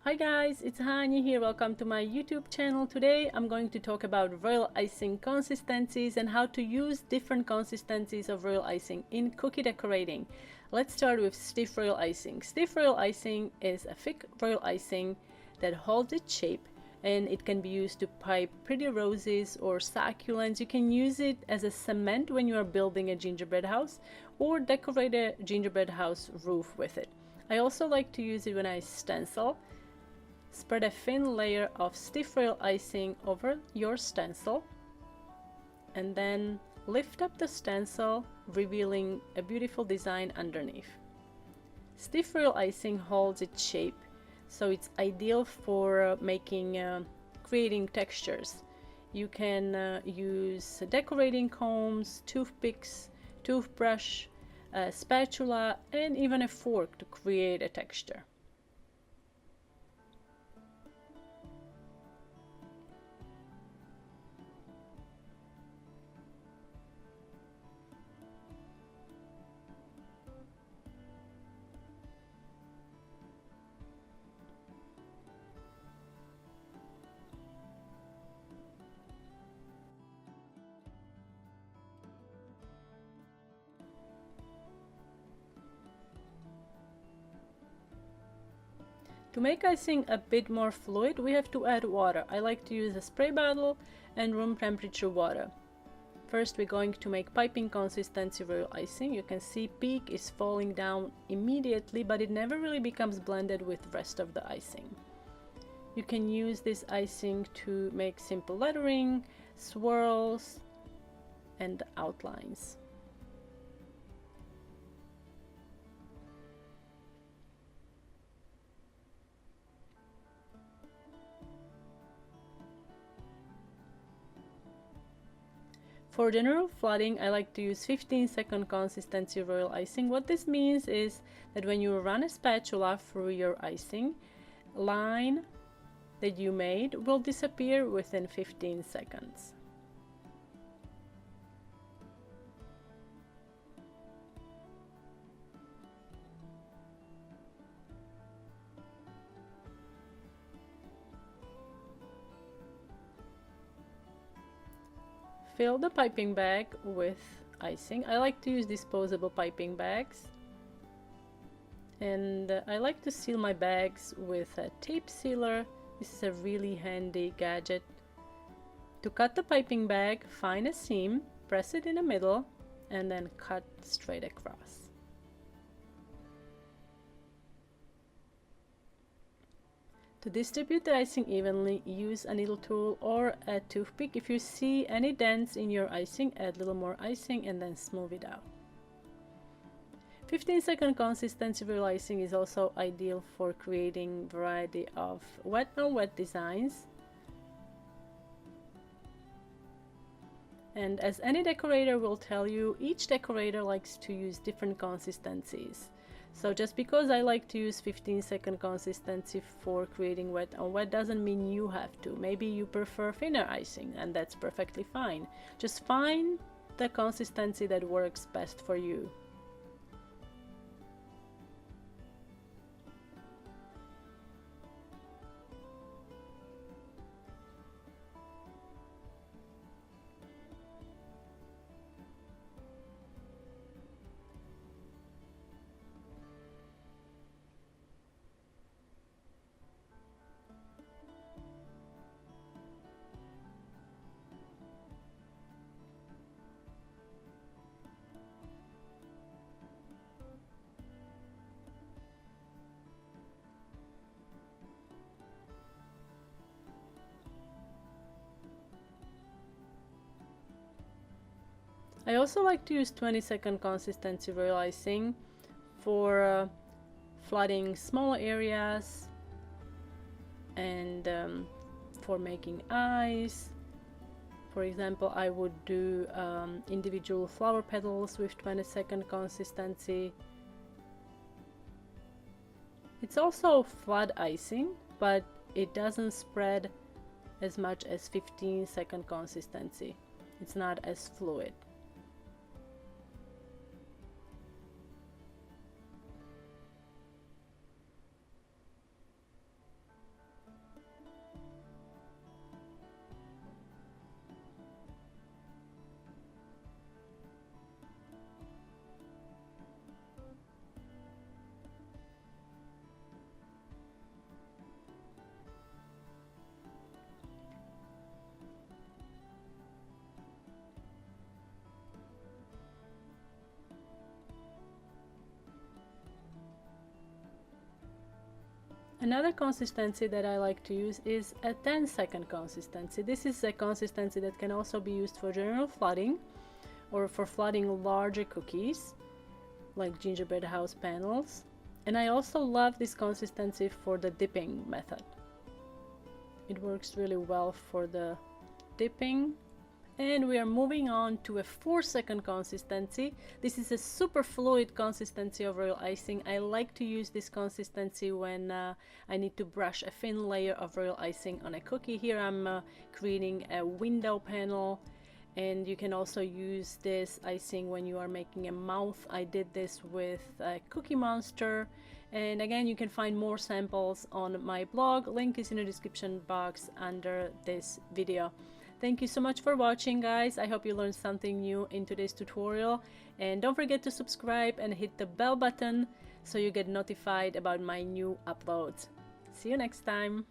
Hi guys, it's Hani here. Welcome to my YouTube channel. Today I'm going to talk about royal icing consistencies and how to use different consistencies of royal icing in cookie decorating. Let's start with stiff royal icing. Stiff royal icing is a thick royal icing that holds its shape, and it can be used to pipe pretty roses or succulents. You can use it as a cement when you are building a gingerbread house or decorate a gingerbread house roof with it. I also like to use it when I stencil. Spread a thin layer of stiff royal icing over your stencil and then lift up the stencil, revealing a beautiful design underneath. Stiff royal icing holds its shape, so it's ideal for creating textures. You can use decorating combs, toothpicks, toothbrush, a spatula, and even a fork to create a texture. To make icing a bit more fluid, we have to add water. I like to use a spray bottle and room temperature water. First, we're going to make piping consistency royal icing. You can see peak is falling down immediately, but it never really becomes blended with the rest of the icing. You can use this icing to make simple lettering, swirls, and outlines. For general flooding, I like to use 15-second consistency royal icing. What this means is that when you run a spatula through your icing, line that you made will disappear within 15 seconds. Fill the piping bag with icing. I like to use disposable piping bags. And I like to seal my bags with a tape sealer. This is a really handy gadget. To cut the piping bag, find a seam, press it in the middle, and then cut straight across. To distribute the icing evenly, use a needle tool or a toothpick. If you see any dents in your icing, add a little more icing and then smooth it out. 15-second consistency royal icing is also ideal for creating a variety of wet on wet designs. And as any decorator will tell you, each decorator likes to use different consistencies. So just because I like to use 15-second consistency for creating wet on wet doesn't mean you have to. Maybe you prefer thinner icing, and that's perfectly fine. Just find the consistency that works best for you. I also like to use 20-second consistency royal icing for flooding small areas and for making eyes. For example, I would do individual flower petals with 20-second consistency. It's also flood icing, but it doesn't spread as much as 15-second consistency. It's not as fluid. Another consistency that I like to use is a 10-second consistency. This is a consistency that can also be used for general flooding or for flooding larger cookies like gingerbread house panels. And I also love this consistency for the dipping method. It works really well for the dipping. And we are moving on to a 4-second consistency. This is a super fluid consistency of royal icing. I like to use this consistency when I need to brush a thin layer of royal icing on a cookie. Here I'm creating a window panel, and you can also use this icing when you are making a mouth. I did this with a Cookie Monster. And again, you can find more samples on my blog. Link is in the description box under this video. Thank you so much for watching, guys. I hope you learned something new in today's tutorial. And don't forget to subscribe and hit the bell button so you get notified about my new uploads. See you next time.